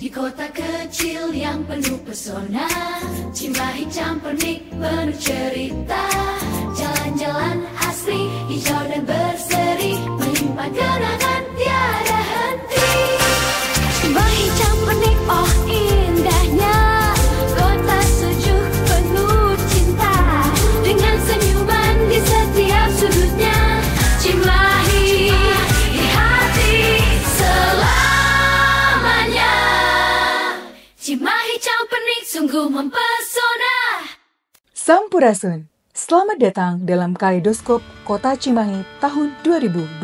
Di kota kecil yang penuh pesona, Cimahi Campernik penuh cerita. Jalan-jalan asri, hijau dan berseri, melimpah kenangan tiada henti. Cimahi Campernik, oh indahnya kota sejuk penuh cinta, dengan senyuman di setiap sudutnya. Cimahi di hati selamanya. Cimahi Campernik sungguh mempesona. Sampurasun, selamat datang dalam Kaleidoskop Kota Cimahi tahun 2024.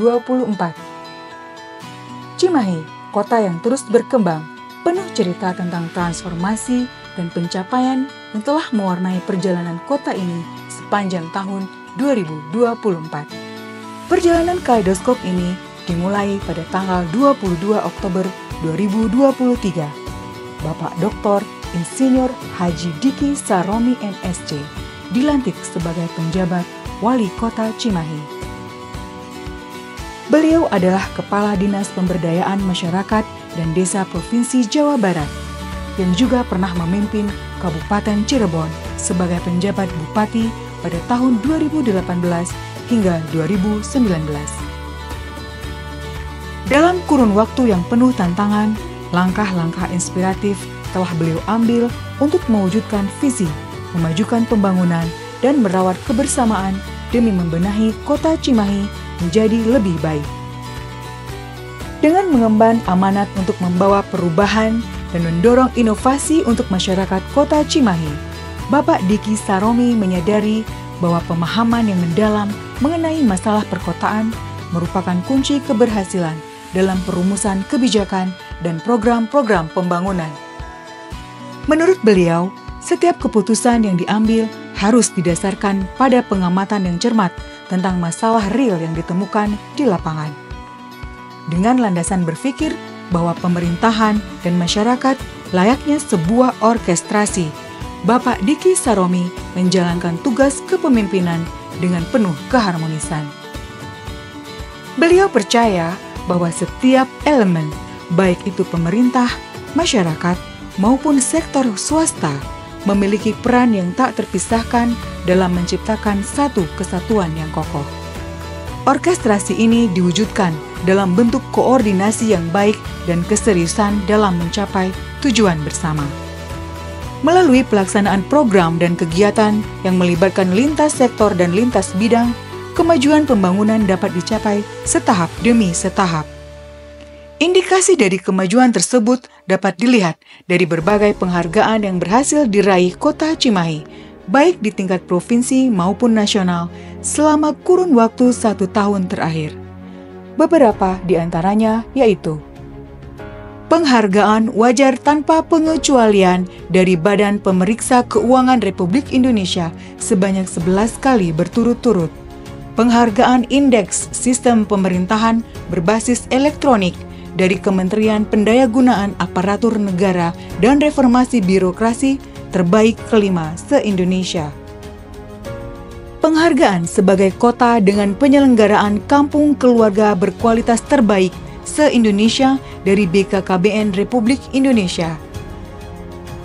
Cimahi, kota yang terus berkembang, penuh cerita tentang transformasi dan pencapaian yang telah mewarnai perjalanan kota ini sepanjang tahun 2024. Perjalanan Kaleidoskop ini dimulai pada tanggal 22 Oktober 2023. Bapak Dr. Insinyur Haji Diki Saromi MSc dilantik sebagai penjabat Wali Kota Cimahi. Beliau adalah Kepala Dinas Pemberdayaan Masyarakat dan Desa Provinsi Jawa Barat, yang juga pernah memimpin Kabupaten Cirebon sebagai penjabat Bupati pada tahun 2018 hingga 2019. Dalam kurun waktu yang penuh tantangan, langkah-langkah inspiratif telah beliau ambil untuk mewujudkan visi, memajukan pembangunan, dan merawat kebersamaan demi membenahi kota Cimahi menjadi lebih baik. Dengan mengemban amanat untuk membawa perubahan dan mendorong inovasi untuk masyarakat kota Cimahi, Bapak Diki Saromi menyadari bahwa pemahaman yang mendalam mengenai masalah perkotaan merupakan kunci keberhasilan dalam perumusan kebijakan dan program-program pembangunan. Menurut beliau, setiap keputusan yang diambil harus didasarkan pada pengamatan yang cermat tentang masalah real yang ditemukan di lapangan. Dengan landasan berpikir bahwa pemerintahan dan masyarakat layaknya sebuah orkestrasi, Bapak Diki Saromi menjalankan tugas kepemimpinan dengan penuh keharmonisan. Beliau percaya bahwa setiap elemen, baik itu pemerintah, masyarakat, maupun sektor swasta, memiliki peran yang tak terpisahkan dalam menciptakan satu kesatuan yang kokoh. Orkestrasi ini diwujudkan dalam bentuk koordinasi yang baik dan keseriusan dalam mencapai tujuan bersama. Melalui pelaksanaan program dan kegiatan yang melibatkan lintas sektor dan lintas bidang, kemajuan pembangunan dapat dicapai setahap demi setahap. Indikasi dari kemajuan tersebut dapat dilihat dari berbagai penghargaan yang berhasil diraih Kota Cimahi, baik di tingkat provinsi maupun nasional, selama kurun waktu 1 tahun terakhir. Beberapa di antaranya yaitu penghargaan wajar tanpa pengecualian dari Badan Pemeriksa Keuangan Republik Indonesia sebanyak 11 kali berturut-turut. Penghargaan Indeks Sistem Pemerintahan Berbasis Elektronik dari Kementerian Pendayagunaan Aparatur Negara dan Reformasi Birokrasi terbaik kelima se-Indonesia. Penghargaan sebagai kota dengan penyelenggaraan kampung keluarga berkualitas terbaik se-Indonesia dari BKKBN Republik Indonesia.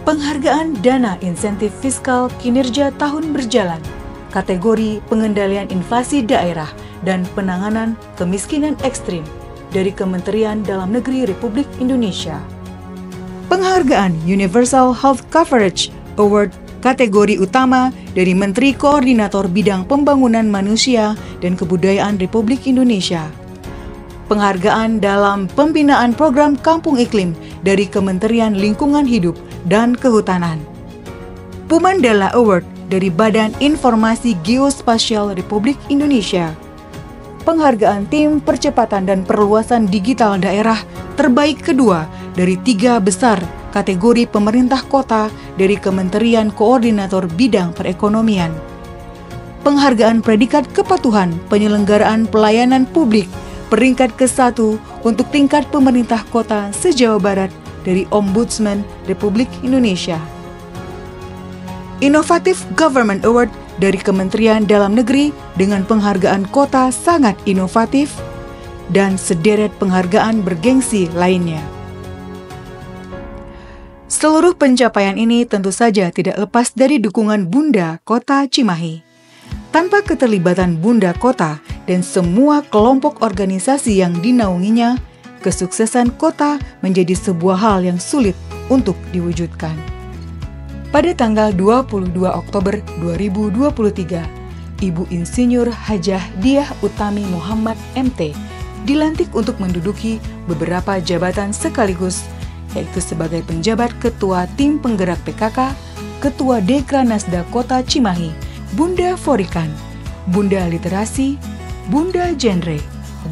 Penghargaan Dana Insentif Fiskal Kinerja Tahun Berjalan kategori pengendalian inflasi daerah dan penanganan kemiskinan ekstrim dari Kementerian Dalam Negeri Republik Indonesia. Penghargaan Universal Health Coverage Award kategori utama dari Menteri Koordinator Bidang Pembangunan Manusia dan Kebudayaan Republik Indonesia. Penghargaan dalam pembinaan program Kampung Iklim dari Kementerian Lingkungan Hidup dan Kehutanan. Pumandala Award dari Badan Informasi Geospasial Republik Indonesia. Penghargaan Tim Percepatan dan Perluasan Digital Daerah terbaik kedua dari 3 besar kategori pemerintah kota dari Kementerian Koordinator Bidang Perekonomian. Penghargaan Predikat Kepatuhan Penyelenggaraan Pelayanan Publik peringkat ke-1 untuk tingkat pemerintah kota se-Jawa Barat dari Ombudsman Republik Indonesia. Innovative Government Award dari Kementerian Dalam Negeri dengan penghargaan kota sangat inovatif dan sederet penghargaan bergengsi lainnya. Seluruh pencapaian ini tentu saja tidak lepas dari dukungan Bunda Kota Cimahi. Tanpa keterlibatan Bunda Kota dan semua kelompok organisasi yang dinaunginya, kesuksesan kota menjadi sebuah hal yang sulit untuk diwujudkan. Pada tanggal 22 Oktober 2023, Ibu Insinyur Hajah Diah Utami Muhammad MT dilantik untuk menduduki beberapa jabatan sekaligus, yaitu sebagai penjabat Ketua Tim Penggerak PKK, Ketua Dekranasda Kota Cimahi, Bunda Forikan, Bunda Literasi, Bunda Genre,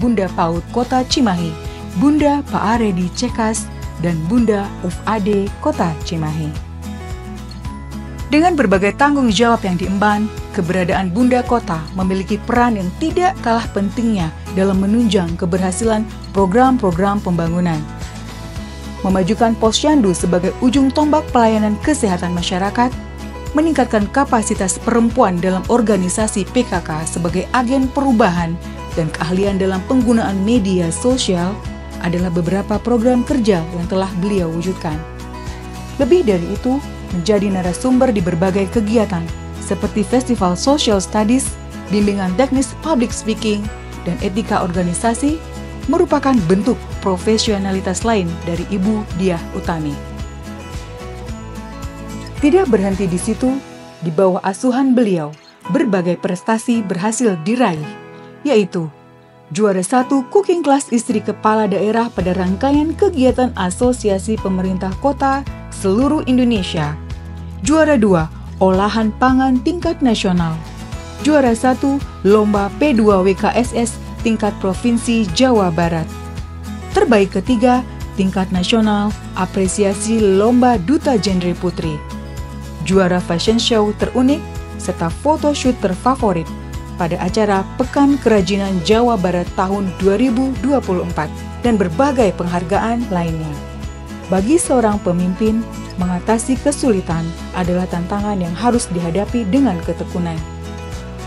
Bunda PAUD Kota Cimahi, Bunda Paaredi Cekas, dan Bunda FAD Kota Cimahi. Dengan berbagai tanggung jawab yang diemban, keberadaan Bunda Kota memiliki peran yang tidak kalah pentingnya dalam menunjang keberhasilan program-program pembangunan. Memajukan Posyandu sebagai ujung tombak pelayanan kesehatan masyarakat, meningkatkan kapasitas perempuan dalam organisasi PKK sebagai agen perubahan, dan keahlian dalam penggunaan media sosial adalah beberapa program kerja yang telah beliau wujudkan. Lebih dari itu, menjadi narasumber di berbagai kegiatan seperti Festival Social Studies, bimbingan teknis public speaking, dan etika organisasi merupakan bentuk profesionalitas lain dari Ibu Diah Utami. Tidak berhenti di situ, di bawah asuhan beliau, berbagai prestasi berhasil diraih, yaitu juara 1 cooking class istri kepala daerah pada rangkaian kegiatan Asosiasi Pemerintah Kota seluruh Indonesia, juara 2 olahan pangan tingkat nasional, juara 1 lomba P2 WKSS tingkat Provinsi Jawa Barat, terbaik ketiga tingkat nasional apresiasi lomba Duta Genre Putri, juara fashion show terunik, serta photoshoot terfavorit pada acara Pekan Kerajinan Jawa Barat tahun 2024 dan berbagai penghargaan lainnya. Bagi seorang pemimpin, mengatasi kesulitan adalah tantangan yang harus dihadapi dengan ketekunan.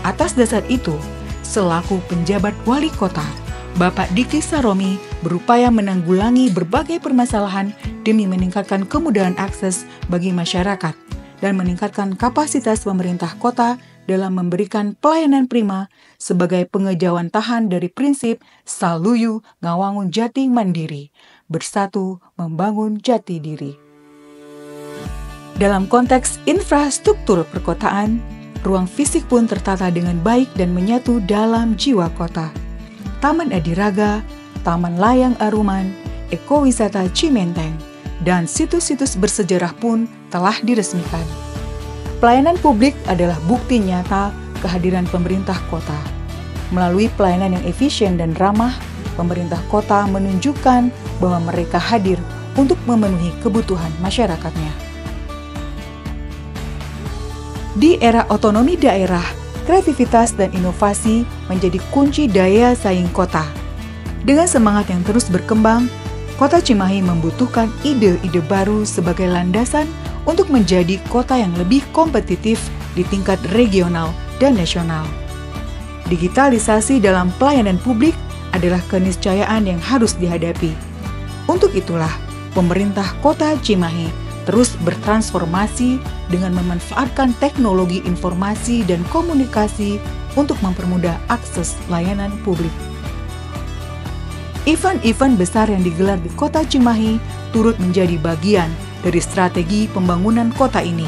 Atas dasar itu, selaku penjabat wali kota, Bapak Diki Saromi berupaya menanggulangi berbagai permasalahan demi meningkatkan kemudahan akses bagi masyarakat dan meningkatkan kapasitas pemerintah kota dalam memberikan pelayanan prima sebagai pengejawantahan dari prinsip Saluyu Ngawangun Jati Mandiri, bersatu membangun jati diri. Dalam konteks infrastruktur perkotaan, ruang fisik pun tertata dengan baik dan menyatu dalam jiwa kota. Taman Adiraga, Taman Layang Aruman, Ekowisata Cimenteng, dan situs-situs bersejarah pun telah diresmikan. Pelayanan publik adalah bukti nyata kehadiran pemerintah kota. Melalui pelayanan yang efisien dan ramah, pemerintah kota menunjukkan bahwa mereka hadir untuk memenuhi kebutuhan masyarakatnya. Di era otonomi daerah, kreativitas dan inovasi menjadi kunci daya saing kota. Dengan semangat yang terus berkembang, Kota Cimahi membutuhkan ide-ide baru sebagai landasan untuk menjadi kota yang lebih kompetitif di tingkat regional dan nasional. Digitalisasi dalam pelayanan publik adalah keniscayaan yang harus dihadapi. Untuk itulah, pemerintah Kota Cimahi terus bertransformasi dengan memanfaatkan teknologi informasi dan komunikasi untuk mempermudah akses layanan publik. Event-event besar yang digelar di Kota Cimahi turut menjadi bagian dari strategi pembangunan kota ini.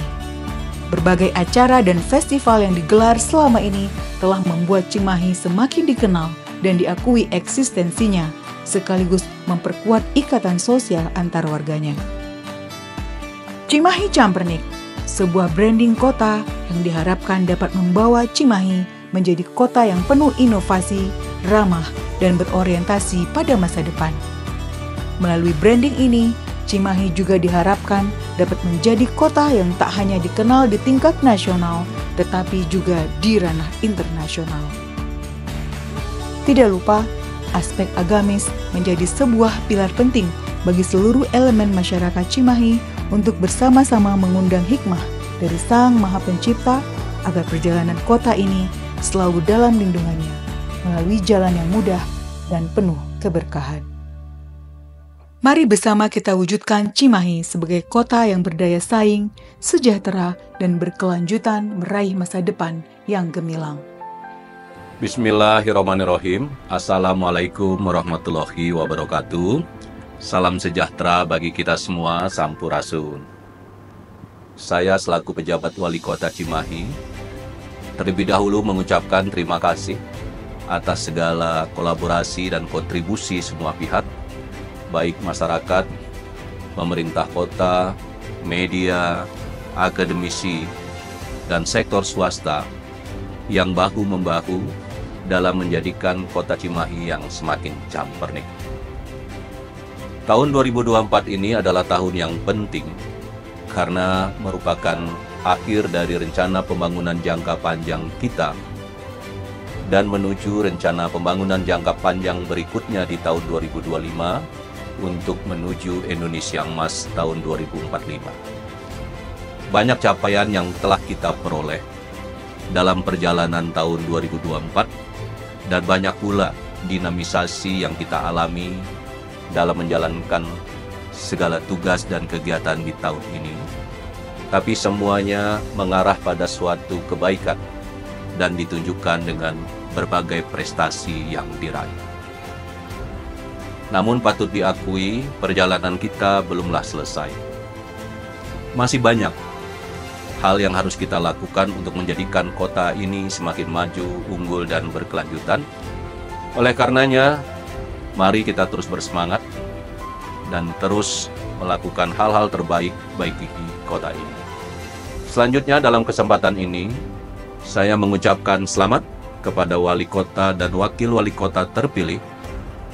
Berbagai acara dan festival yang digelar selama ini telah membuat Cimahi semakin dikenal dan diakui eksistensinya, sekaligus memperkuat ikatan sosial antar warganya. Cimahi Campernik, sebuah branding kota yang diharapkan dapat membawa Cimahi menjadi kota yang penuh inovasi, ramah, dan berorientasi pada masa depan. Melalui branding ini, Cimahi juga diharapkan dapat menjadi kota yang tak hanya dikenal di tingkat nasional, tetapi juga di ranah internasional. Tidak lupa, aspek agamis menjadi sebuah pilar penting bagi seluruh elemen masyarakat Cimahi untuk bersama-sama mengundang hikmah dari Sang Maha Pencipta agar perjalanan kota ini selalu dalam lindungannya, melalui jalan yang mudah dan penuh keberkahan. Mari bersama kita wujudkan Cimahi sebagai kota yang berdaya saing, sejahtera, dan berkelanjutan meraih masa depan yang gemilang. Bismillahirrahmanirrahim. Assalamualaikum warahmatullahi wabarakatuh. Salam sejahtera bagi kita semua, sampurasun. Saya selaku pejabat Wali Kota Cimahi, terlebih dahulu mengucapkan terima kasih atas segala kolaborasi dan kontribusi semua pihak, baik masyarakat, pemerintah kota, media, akademisi, dan sektor swasta yang bahu-membahu dalam menjadikan kota Cimahi yang semakin campernik. Tahun 2024 ini adalah tahun yang penting karena merupakan akhir dari rencana pembangunan jangka panjang kita dan menuju rencana pembangunan jangka panjang berikutnya di tahun 2025 untuk menuju Indonesia Emas tahun 2045. Banyak capaian yang telah kita peroleh dalam perjalanan tahun 2024 dan banyak pula dinamisasi yang kita alami dalam menjalankan segala tugas dan kegiatan di tahun ini. Tapi semuanya mengarah pada suatu kebaikan dan ditunjukkan dengan berbagai prestasi yang diraih. Namun patut diakui, perjalanan kita belumlah selesai. Masih banyak hal yang harus kita lakukan untuk menjadikan kota ini semakin maju, unggul, dan berkelanjutan. Oleh karenanya, mari kita terus bersemangat dan terus melakukan hal-hal terbaik bagi kota ini. Selanjutnya dalam kesempatan ini, saya mengucapkan selamat kepada wali kota dan wakil wali kota terpilih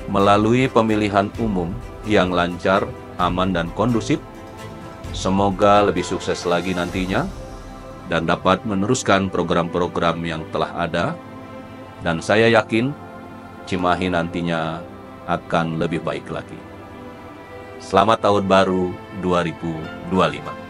melalui pemilihan umum yang lancar, aman, dan kondusif. Semoga lebih sukses lagi nantinya dan dapat meneruskan program-program yang telah ada. Dan saya yakin Cimahi nantinya akan lebih baik lagi. Selamat Tahun Baru 2025.